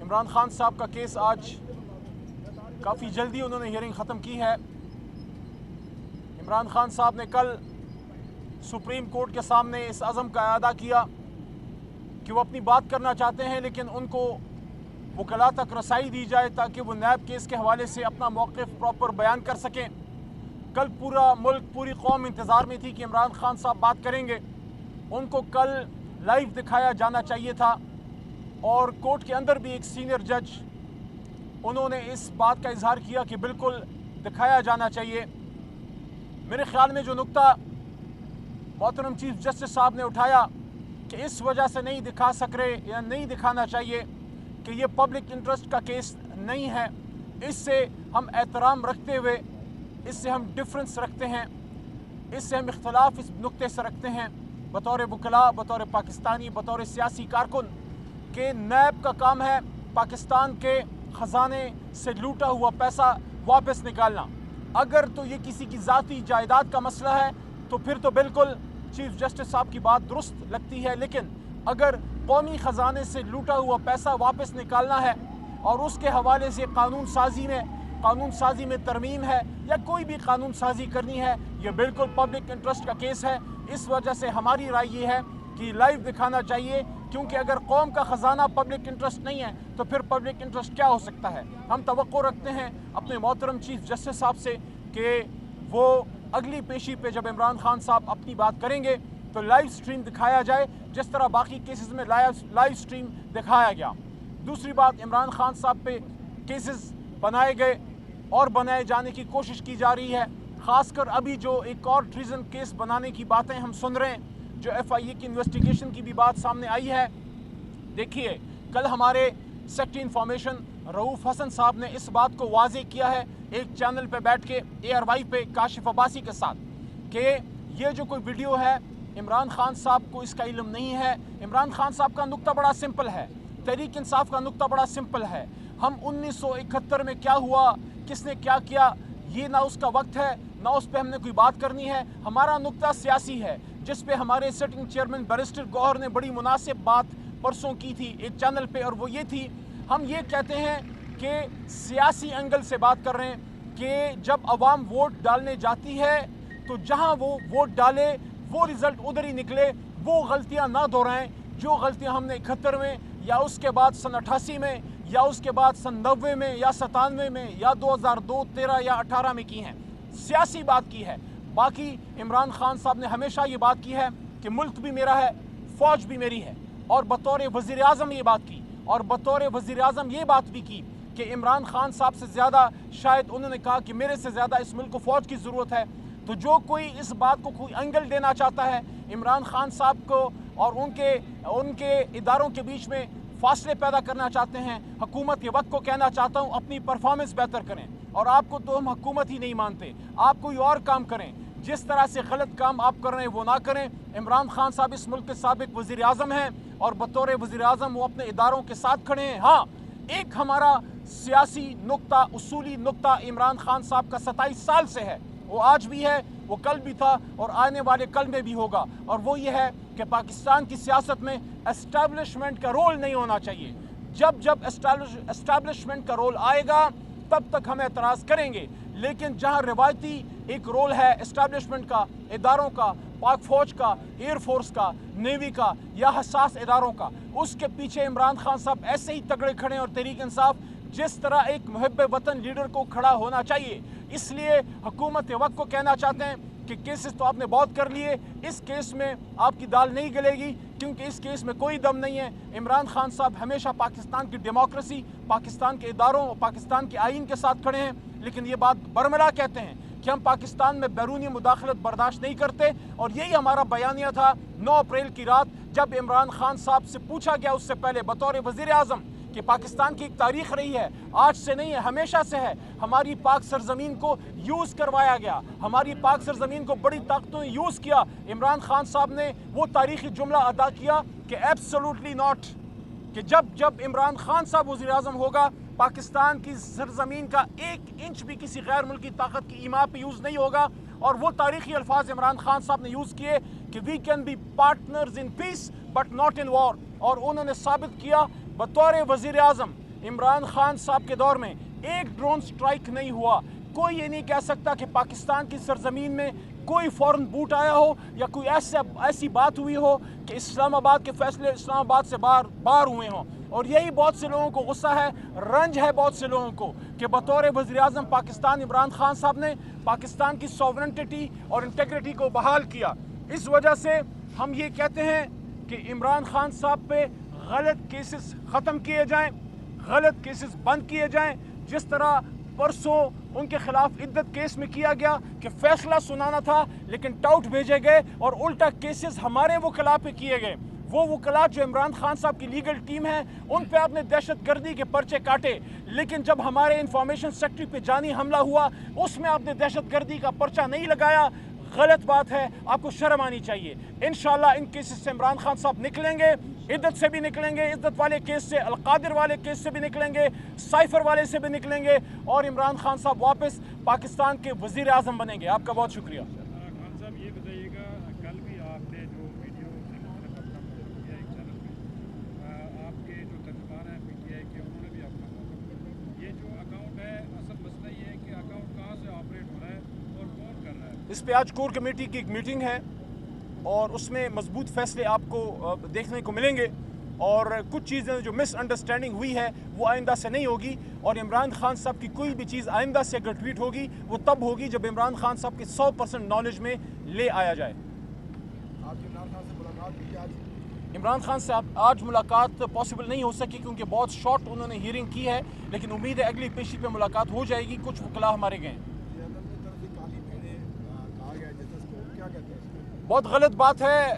عمران خان صاحب کا کیس آج کافی جلدی انہوں نے ہیئرنگ ختم کی ہے۔ عمران خان صاحب نے کل سپریم کورٹ کے سامنے اس عزم کا اعادہ کیا کہ وہ اپنی بات کرنا چاہتے ہیں، لیکن ان کو وکلاء تک رسائی دی جائے تاکہ وہ نیب کیس کے حوالے سے اپنا موقف پراپر بیان کر سکیں۔ کل پورا ملک، پوری قوم انتظار میں تھی کہ عمران خان صاحب بات کریں گے۔ ان کو کل لائیو دکھایا جانا چاہیے تھا، اور کورٹ کے اندر بھی ایک سینئر جج انہوں نے اس بات کا اظہار کیا کہ بالکل دکھایا جانا چاہیے۔ میرے خیال میں جو نقطہ محترم چیف جسٹس صاحب نے اٹھایا کہ اس وجہ سے نہیں دکھا سک رہے یا نہیں دکھانا چاہیے کہ یہ پبلک انٹرسٹ کا کیس نہیں ہے، اس سے ہم احترام رکھتے ہوئے، اس سے ہم ڈفرنس رکھتے ہیں، اس سے ہم اختلاف اس نقطے سے رکھتے ہیں بطور وکلاء، بطور پاکستانی، بطور سیاسی کارکن، کہ نیب کا کام ہے پاکستان کے خزانے سے لوٹا ہوا پیسہ واپس نکالنا۔ اگر تو یہ کسی کی ذاتی جائیداد کا مسئلہ ہے تو پھر تو بالکل چیف جسٹس صاحب کی بات درست لگتی ہے، لیکن اگر قومی خزانے سے لوٹا ہوا پیسہ واپس نکالنا ہے اور اس کے حوالے سے قانون سازی میں ترمیم ہے یا کوئی بھی قانون سازی کرنی ہے، یہ بالکل پبلک انٹرسٹ کا کیس ہے۔ اس وجہ سے ہماری رائے یہ ہے کہ لائیو دکھانا چاہیے، کیونکہ اگر قوم کا خزانہ پبلک انٹرسٹ نہیں ہے تو پھر پبلک انٹرسٹ کیا ہو سکتا ہے۔ ہم توقع رکھتے ہیں اپنے محترم چیف جسٹس صاحب سے کہ وہ اگلی پیشی پہ جب عمران خان صاحب اپنی بات کریں گے تو لائیو سٹریم دکھایا جائے، جس طرح باقی کیسز میں لائیو سٹریم دکھایا گیا۔ دوسری بات، عمران خان صاحب پہ کیسز بنائے گئے اور بنائے جانے کی کوشش کی جا رہی ہے، خاص کر ابھی جو ایک اور ٹریزن کیس بنانے کی باتیں ہم سن رہے ہیں، جو ایف آئی اے کی انویسٹیگیشن کی بھی بات سامنے آئی ہے۔ دیکھیے، کل ہمارے سیکٹری انفارمیشن رؤوف حسن صاحب نے اس بات کو واضح کیا ہے ایک چینل پہ بیٹھ کے، اے آر وائی پہ کاشف عباسی کے ساتھ، کہ یہ جو کوئی ویڈیو ہے عمران خان صاحب کو اس کا علم نہیں ہے۔ عمران خان صاحب کا نقطہ بڑا سمپل ہے، تحریک انصاف کا نقطہ بڑا سمپل ہے۔ ہم 1971 میں کیا ہوا، کس نے کیا کیا، یہ نہ اس کا وقت ہے، نہ اس پہ ہم نے کوئی بات کرنی ہے۔ ہمارا نقطہ سیاسی ہے، جس پہ ہمارے سٹنگ چیئرمین بیرسٹر گوہر نے بڑی مناسب بات پرسوں کی تھی ایک چینل پہ، اور وہ یہ تھی، ہم یہ کہتے ہیں کہ سیاسی اینگل سے بات کر رہے ہیں کہ جب عوام ووٹ ڈالنے جاتی ہے تو جہاں وہ ووٹ ڈالے وہ رزلٹ ادھر ہی نکلے، وہ غلطیاں نہ دہرائیں جو غلطیاں ہم نے 71 میں یا اس کے بعد سن 88 میں یا اس کے بعد سن 90 میں یا 97 میں یا 2002، 13 یا 18 میں کی ہیں۔ سیاسی بات کی ہے۔ باقی عمران خان صاحب نے ہمیشہ یہ بات کی ہے کہ ملک بھی میرا ہے، فوج بھی میری ہے، اور بطور وزیر اعظم یہ بات کی، اور بطور وزیر اعظم یہ بات بھی کی کہ عمران خان صاحب سے زیادہ، شاید انہوں نے کہا کہ میرے سے زیادہ اس ملک کو فوج کی ضرورت ہے۔ تو جو کوئی اس بات کو کوئی اینگل دینا چاہتا ہے عمران خان صاحب کو اور ان کے اداروں کے بیچ میں فاصلے پیدا کرنا چاہتے ہیں، حکومت کے وقت کو کہنا چاہتا ہوں اپنی پرفارمنس بہتر کریں، اور آپ کو تو ہم حکومت ہی نہیں مانتے، آپ کوئی اور کام کریں، جس طرح سے غلط کام آپ کر رہے ہیں وہ نہ کریں۔ عمران خان صاحب اس ملک کے سابق وزیر اعظم ہیں، اور بطور وزیر اعظم وہ اپنے اداروں کے ساتھ کھڑے ہیں۔ ہاں، ایک ہمارا سیاسی نقطہ، اصولی نقطہ عمران خان صاحب کا 27 سال سے ہے، وہ آج بھی ہے، وہ کل بھی تھا، اور آنے والے کل میں بھی ہوگا، اور وہ یہ ہے کہ پاکستان کی سیاست میں اسٹیبلشمنٹ کا رول نہیں ہونا چاہیے۔ جب اسٹیبلشمنٹ کا رول آئے گا تب تک ہم اعتراض کریں گے، لیکن جہاں روایتی ایک رول ہے اسٹیبلشمنٹ کا، اداروں کا، پاک فوج کا، ایئر فورس کا، نیوی کا یا حساس اداروں کا، اس کے پیچھے عمران خان صاحب ایسے ہی تگڑے کھڑے ہیں، اور تحریک انصاف جس طرح ایک محب وطن لیڈر کو کھڑا ہونا چاہیے۔ اس لیے حکومت وقت کو کہنا چاہتے ہیں کہ کیسز تو آپ نے بہت کر لیے، اس کیس میں آپ کی دال نہیں گلے گی، کیونکہ اس کیس میں کوئی دم نہیں ہے۔ عمران خان صاحب ہمیشہ پاکستان کی ڈیموکریسی، پاکستان کے اداروں اور پاکستان کے آئین کے ساتھ کھڑے ہیں، لیکن یہ بات برملا کہتے ہیں کہ ہم پاکستان میں بیرونی مداخلت برداشت نہیں کرتے، اور یہی ہمارا بیانیہ تھا 9 اپریل کی رات، جب عمران خان صاحب سے پوچھا گیا اس سے پہلے بطور وزیر اعظم کہ پاکستان کی ایک تاریخ رہی ہے، آج سے نہیں ہے، ہمیشہ سے ہے، ہماری پاک سرزمین کو یوز کروایا گیا، ہماری پاک سرزمین کو بڑی طاقتوں نے یوز کیا۔ عمران خان صاحب نے وہ تاریخی جملہ ادا کیا کہ ایبسولوٹلی ناٹ، کہ جب عمران خان صاحب وزیر اعظم ہوگا، پاکستان کی سرزمین کا 1 انچ بھی کسی غیر ملکی طاقت کی ایما پہ یوز نہیں ہوگا۔ اور وہ تاریخی الفاظ عمران خان صاحب نے یوز کیے کہ we can be partners in peace but not in war, اور انہوں نے ثابت کیا بطور وزیر اعظم عمران خان صاحب کے دور میں ایک ڈرون سٹرائک نہیں ہوا. کوئی یہ نہیں کہہ سکتا کہ پاکستان کی سرزمین میں کوئی فورن بوٹ آیا ہو یا کوئی ایسی بات ہوئی ہو کہ اسلام آباد کے فیصلے اسلام آباد سے باہر ہوئے ہوں. اور یہی بہت سے لوگوں کو غصہ ہے, رنج ہے بہت سے لوگوں کو کہ بطور وزیر اعظم پاکستان عمران خان صاحب نے پاکستان کی سوورنٹی اور انٹیگریٹی کو بحال کیا. اس وجہ سے ہم یہ کہتے ہیں کہ عمران خان صاحب پہ غلط کیسز ختم کیے جائیں, غلط کیسز بند کیے جائیں. جس طرح پرسوں ان کے خلاف عدت کیس میں کیا گیا کہ فیصلہ سنانا تھا لیکن ٹاؤٹ بھیجے گئے اور الٹا کیسز ہمارے وکلاء پہ کیے گئے. وہ وکلاء جو عمران خان صاحب کی لیگل ٹیم ہے ان پہ آپ نے دہشت گردی کے پرچے کاٹے, لیکن جب ہمارے انفارمیشن سیکٹری پہ جانی حملہ ہوا اس میں آپ نے دہشت گردی کا پرچہ نہیں لگایا. غلط بات ہے, آپ کو شرم آنی چاہیے. انشاءاللہ ان کیسز سے عمران خان صاحب نکلیں گے, عدت سے بھی نکلیں گے, عدت والے کیس سے, القادر والے کیس سے بھی نکلیں گے, سائفر والے سے بھی نکلیں گے اور عمران خان صاحب واپس پاکستان کے وزیر اعظم بنیں گے. آپ کا بہت شکریہ. خان صاحب یہ بتائیے گا, کل بھی آپ نے جو ویڈیو کیا ایک چینل پہ, آپ کے جو ترجمان ہیں پی ٹی آئی کے انہوں نے بھی اپنا یہ جو اکاؤنٹ ہے, اصل مسئلہ یہ ہے کہ اکاؤنٹ کہاں سے آپریٹ ہو رہا ہے اور کون کر رہا ہے. اس پہ آج کور کمیٹی کی ایک میٹنگ ہے اور اس میں مضبوط فیصلے آپ کو دیکھنے کو ملیں گے اور کچھ چیزیں جو مس انڈرسٹینڈنگ ہوئی ہے وہ آئندہ سے نہیں ہوگی. اور عمران خان صاحب کی کوئی بھی چیز آئندہ سے اگر ٹویٹ ہوگی وہ تب ہوگی جب عمران خان صاحب کے 100% نالج میں لے آیا جائے. عمران خان سے آج ملاقات پاسبل نہیں ہو سکی کیونکہ بہت شارٹ انہوں نے ہیئرنگ کی ہے, لیکن امید ہے اگلی پیشی پہ ملاقات ہو جائے گی. کچھ وکلاء ہمارے گئے ہیں. بہت غلط بات ہے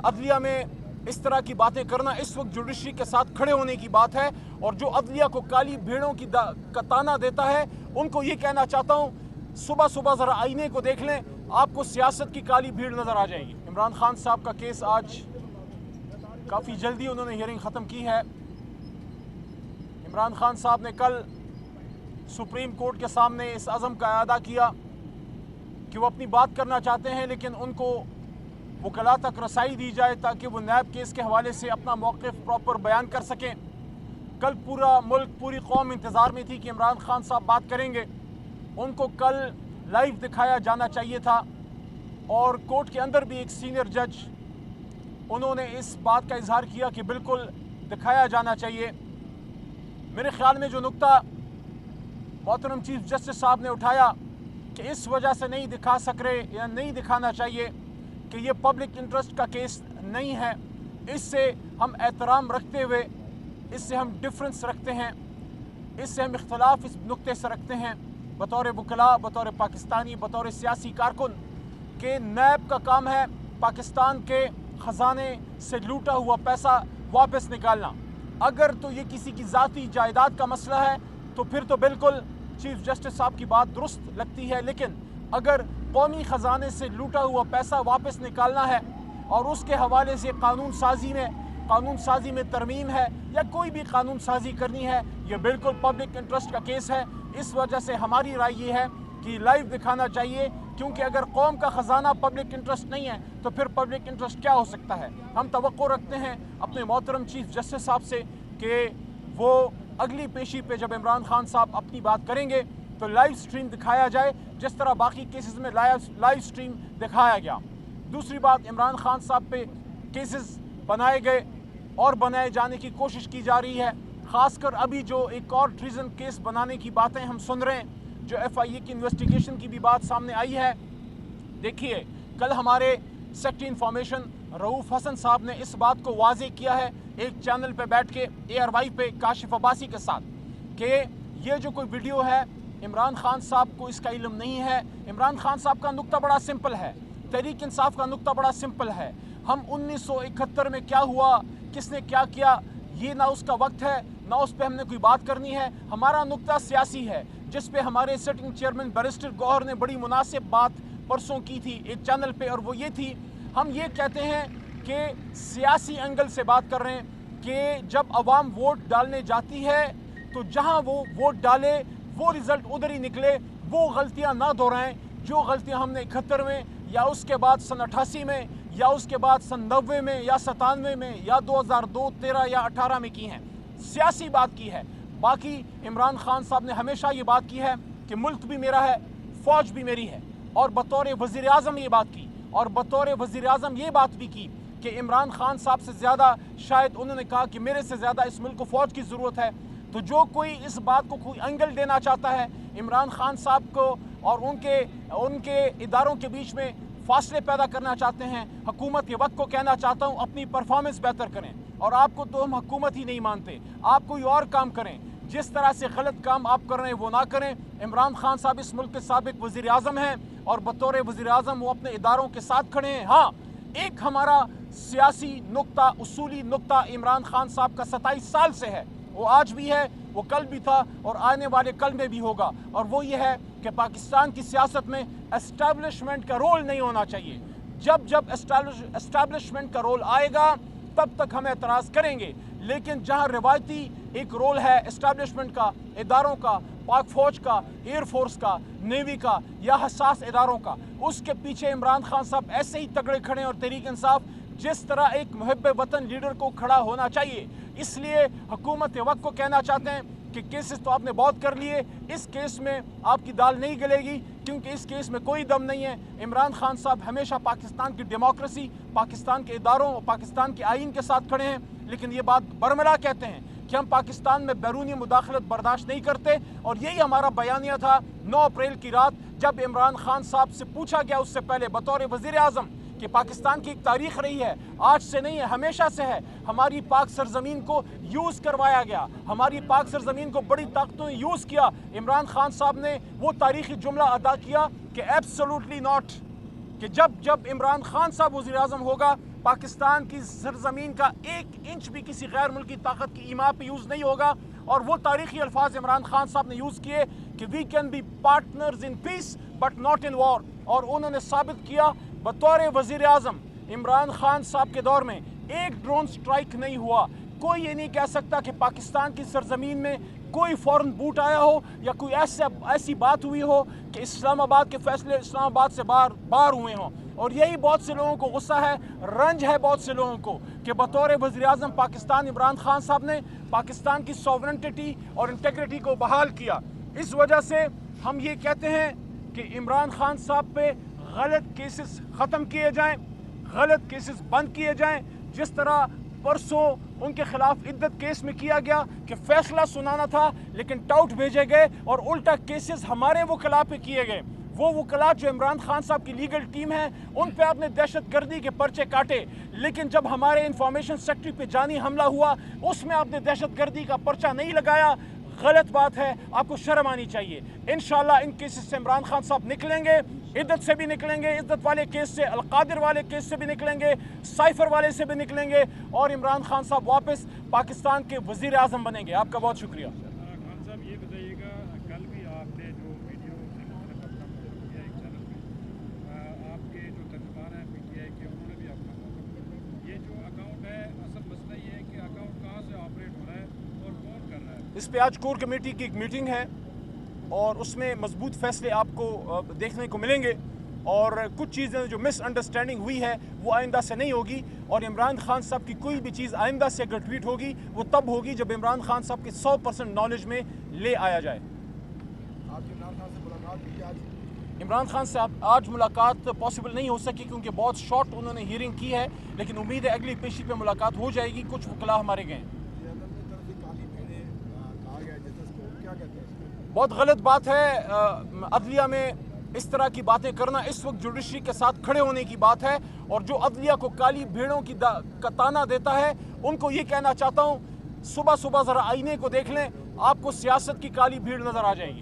عدلیہ میں اس طرح کی باتیں کرنا. اس وقت جوڈیشری کے ساتھ کھڑے ہونے کی بات ہے اور جو عدلیہ کو کالی بھیڑوں کا تانا دیتا ہے ان کو یہ کہنا چاہتا ہوں, صبح صبح ذرا آئینے کو دیکھ لیں, آپ کو سیاست کی کالی بھیڑ نظر آ جائے گی. عمران خان صاحب کا کیس آج کافی جلدی انہوں نے ہیئرنگ ختم کی ہے. عمران خان صاحب نے کل سپریم کورٹ کے سامنے اس عزم کا اعادہ کیا کہ وہ اپنی بات کرنا چاہتے ہیں لیکن ان کو وکلاء تک رسائی دی جائے تاکہ وہ نیب کیس کے حوالے سے اپنا موقف پراپر بیان کر سکیں. کل پورا ملک, پوری قوم انتظار میں تھی کہ عمران خان صاحب بات کریں گے. ان کو کل لائیو دکھایا جانا چاہیے تھا اور کورٹ کے اندر بھی ایک سینئر جج انہوں نے اس بات کا اظہار کیا کہ بالکل دکھایا جانا چاہیے. میرے خیال میں جو نقطہ محترم چیف جسٹس صاحب نے اٹھایا کہ اس وجہ سے نہیں دکھا سک رہے یا نہیں دکھانا چاہیے کہ یہ پبلک انٹرسٹ کا کیس نہیں ہے, اس سے ہم احترام رکھتے ہوئے, اس سے ہم ڈفرنس رکھتے ہیں, اس سے ہم اختلاف اس نقطے سے رکھتے ہیں بطور وکلاء, بطور پاکستانی, بطور سیاسی کارکن کہ نیب کا کام ہے پاکستان کے خزانے سے لوٹا ہوا پیسہ واپس نکالنا. اگر تو یہ کسی کی ذاتی جائیداد کا مسئلہ ہے تو پھر تو بالکل چیف جسٹس صاحب کی بات درست لگتی ہے, لیکن اگر قومی خزانے سے لوٹا ہوا پیسہ واپس نکالنا ہے اور اس کے حوالے سے قانون سازی میں ترمیم ہے یا کوئی بھی قانون سازی کرنی ہے, یہ بالکل پبلک انٹرسٹ کا کیس ہے. اس وجہ سے ہماری رائے یہ ہے کہ لائیو دکھانا چاہیے, کیونکہ اگر قوم کا خزانہ پبلک انٹرسٹ نہیں ہے تو پھر پبلک انٹرسٹ کیا ہو سکتا ہے. ہم توقع رکھتے ہیں اپنے محترم چیف جسٹس صاحب سے کہ وہ اگلی پیشی پہ جب عمران خان صاحب اپنی بات کریں گے تو لائیو سٹریم دکھایا جائے جس طرح باقی کیسز میں لائیو سٹریم دکھایا گیا. دوسری بات, عمران خان صاحب پہ کیسز بنائے گئے اور بنائے جانے کی کوشش کی جا رہی ہے, خاص کر ابھی جو ایک اور ٹریزن کیس بنانے کی باتیں ہم سن رہے ہیں, جو ایف آئی اے کی انویسٹیگیشن کی بھی بات سامنے آئی ہے. دیکھیے, کل ہمارے سیکٹری انفارمیشن رؤوف حسن صاحب نے اس بات کو واضح کیا ہے ایک چینل پہ بیٹھ کے ARY پہ کاشف عباسی کے ساتھ کہ یہ جو کوئی ویڈیو ہے عمران خان صاحب کو اس کا علم نہیں ہے. عمران خان صاحب کا نقطہ بڑا سمپل ہے, تحریک انصاف کا نقطہ بڑا سمپل ہے. ہم 1971 میں کیا ہوا, کس نے کیا کیا, یہ نہ اس کا وقت ہے نہ اس پہ ہم نے کوئی بات کرنی ہے. ہمارا نقطہ سیاسی ہے جس پہ ہمارے سٹنگ چیئرمین بیرسٹر گوہر نے بڑی مناسب بات پرسوں کی تھی ایک چینل پہ, اور وہ یہ تھی, ہم یہ کہتے ہیں کہ سیاسی اینگل سے بات کر رہے ہیں کہ جب عوام ووٹ ڈالنے جاتی ہے تو جہاں وہ ووٹ ڈالے وہ رزلٹ ادھر ہی نکلے. وہ غلطیاں نہ دہرائیں جو غلطیاں ہم نے 71 میں یا اس کے بعد سن 88 میں یا اس کے بعد سن 90 میں یا 97 میں یا 2002, 13 یا 18 میں کی ہیں. سیاسی بات کی ہے, باقی عمران خان صاحب نے ہمیشہ یہ بات کی ہے کہ ملک بھی میرا ہے، فوج بھی میری ہے، اور بطور وزیر اعظم یہ بات کی، اور بطور وزیر اعظم یہ بات بھی کی کہ عمران خان صاحب سے زیادہ شاید انہوں نے کہا کہ میرے سے زیادہ اس ملک کو فوج کی ضرورت ہے۔ تو جو کوئی اس بات کو کوئی اینگل دینا چاہتا ہے عمران خان صاحب کو اور ان کے اداروں کے بیچ میں فاصلے پیدا کرنا چاہتے ہیں، حکومت کے وقت کو کہنا چاہتا ہوں اپنی پرفارمنس بہتر کریں، اور آپ کو تو ہم حکومت ہی نہیں مانتے، آپ کوئی اور کام کریں، جس طرح سے غلط کام آپ کر رہے ہیں وہ نہ کریں۔ عمران خان صاحب اس ملک کے سابق وزیر اعظم ہیں، اور بطور وزیر اعظم وہ اپنے اداروں کے ساتھ کھڑے ہیں۔ ہاں، ایک ہمارا سیاسی نقطہ، اصولی نقطہ عمران خان صاحب کا 27 سال سے ہے، وہ آج بھی ہے، وہ کل بھی تھا، اور آنے والے کل میں بھی ہوگا، اور وہ یہ ہے کہ پاکستان کی سیاست میں اسٹیبلشمنٹ کا رول نہیں ہونا چاہیے۔ جب اسٹیبلشمنٹ کا رول آئے گا تب تک ہم اعتراض کریں گے، لیکن جہاں روایتی ایک رول ہے اسٹیبلشمنٹ کا، اداروں کا، پاک فوج کا، ایئر فورس کا، نیوی کا، یا حساس اداروں کا، اس کے پیچھے عمران خان صاحب ایسے ہی تگڑے کھڑے ہیں، اور تحریک انصاف جس طرح ایک محب وطن لیڈر کو کھڑا ہونا چاہیے۔ اس لیے حکومت وقت کو کہنا چاہتے ہیں کہ کیسز تو آپ نے بہت کر لیے، اس کیس میں آپ کی دال نہیں گلے گی، کیونکہ اس کیس میں کوئی دم نہیں ہے۔ عمران خان صاحب ہمیشہ پاکستان کی ڈیموکریسی، پاکستان کے اداروں اور پاکستان کے آئین کے ساتھ کھڑے ہیں، لیکن یہ بات برملا کہتے ہیں کہ ہم پاکستان میں بیرونی مداخلت برداشت نہیں کرتے، اور یہی ہمارا بیانیہ تھا 9 اپریل کی رات، جب عمران خان صاحب سے پوچھا گیا اس سے پہلے بطور وزیر اعظم کہ پاکستان کی ایک تاریخ رہی ہے، آج سے نہیں ہے، ہمیشہ سے ہے، ہماری پاک سرزمین کو یوز کروایا گیا، ہماری پاک سرزمین کو بڑی طاقتوں نے یوز کیا۔ عمران خان صاحب نے وہ تاریخی جملہ ادا کیا کہ ایبسولوٹلی ناٹ، کہ جب عمران خان صاحب وزیر اعظم ہوگا پاکستان کی سرزمین کا 1 انچ بھی کسی غیر ملکی طاقت کی ایما پہ یوز نہیں ہوگا، اور وہ تاریخی الفاظ عمران خان صاحب نے یوز کیے کہ we can be partners in peace but not in war, اور انہوں نے ثابت کیا بطور وزیر اعظم عمران خان صاحب کے دور میں ایک ڈرون سٹرائک نہیں ہوا۔ کوئی یہ نہیں کہہ سکتا کہ پاکستان کی سرزمین میں کوئی فورن بوٹ آیا ہو، یا کوئی ایسی بات ہوئی ہو کہ اسلام آباد کے فیصلے اسلام آباد سے باہر ہوئے ہوں، اور یہی بہت سے لوگوں کو غصہ ہے، رنج ہے بہت سے لوگوں کو کہ بطور وزیر اعظم پاکستان عمران خان صاحب نے پاکستان کی سوورنٹی اور انٹیگریٹی کو بحال کیا۔ اس وجہ سے ہم یہ کہتے ہیں کہ عمران خان صاحب پہ غلط کیسز ختم کیے جائیں، غلط کیسز بند کیے جائیں، جس طرح پرسوں ان کے خلاف عدت کیس میں کیا گیا کہ فیصلہ سنانا تھا لیکن ٹاؤٹ بھیجے گئے، اور الٹا کیسز ہمارے وکلاء پہ کیے گئے۔ وہ وکلاء جو عمران خان صاحب کی لیگل ٹیم ہے ان پہ آپ نے دہشت گردی کے پرچے کاٹے، لیکن جب ہمارے انفارمیشن سیکٹری پہ جانی حملہ ہوا اس میں آپ نے دہشت گردی کا پرچہ نہیں لگایا۔ غلط بات ہے، آپ کو شرم آنی چاہیے۔ انشاءاللہ ان کیسز سے عمران خان صاحب نکلیں گے، عدت سے بھی نکلیں گے، عدت والے کیس سے، القادر والے کیس سے بھی نکلیں گے، سائفر والے سے بھی نکلیں گے، اور عمران خان صاحب واپس پاکستان کے وزیر اعظم بنیں گے۔ آپ کا بہت شکریہ۔ خان صاحب یہ بتائیے گا، کل بھی آپ نے جو ویڈیو اپنا موقع کیا ایک چینل پہ، آپ کے جو ترجمان ہیں پی ٹی آئی کے انہوں نے بھی اپنا موقع، یہ جو اکاؤنٹ ہے اصل مسئلہ یہ ہے کہ اکاؤنٹ کہاں سے آپریٹ ہو رہا ہے اور کون کر رہا ہے؟ اس پہ آج کور کمیٹی کی ایک میٹنگ ہے، اور اس میں مضبوط فیصلے آپ کو دیکھنے کو ملیں گے، اور کچھ چیزیں جو مس انڈرسٹینڈنگ ہوئی ہے وہ آئندہ سے نہیں ہوگی، اور عمران خان صاحب کی کوئی بھی چیز آئندہ سے اگر ٹویٹ ہوگی وہ تب ہوگی جب عمران خان صاحب کے 100% نالج میں لے آیا جائے۔ آپ کی عمران خان سے ملاقات ہوئی آج؟ عمران خان سے آج ملاقات پاسبل نہیں ہو سکی کیونکہ بہت شارٹ انہوں نے ہیئرنگ کی ہے، لیکن امید ہے اگلی پیشی پہ ملاقات ہو جائے گی۔ کچھ وکلاء ہمارے گئے ہیں۔ بہت غلط بات ہے، عدلیہ میں اس طرح کی باتیں کرنا اس وقت جوڈیشری کے ساتھ کھڑے ہونے کی بات ہے، اور جو عدلیہ کو کالی بھیڑوں کی کا تانا دیتا ہے ان کو یہ کہنا چاہتا ہوں، صبح ذرا آئینے کو دیکھ لیں، آپ کو سیاست کی کالی بھیڑ نظر آ جائے گی۔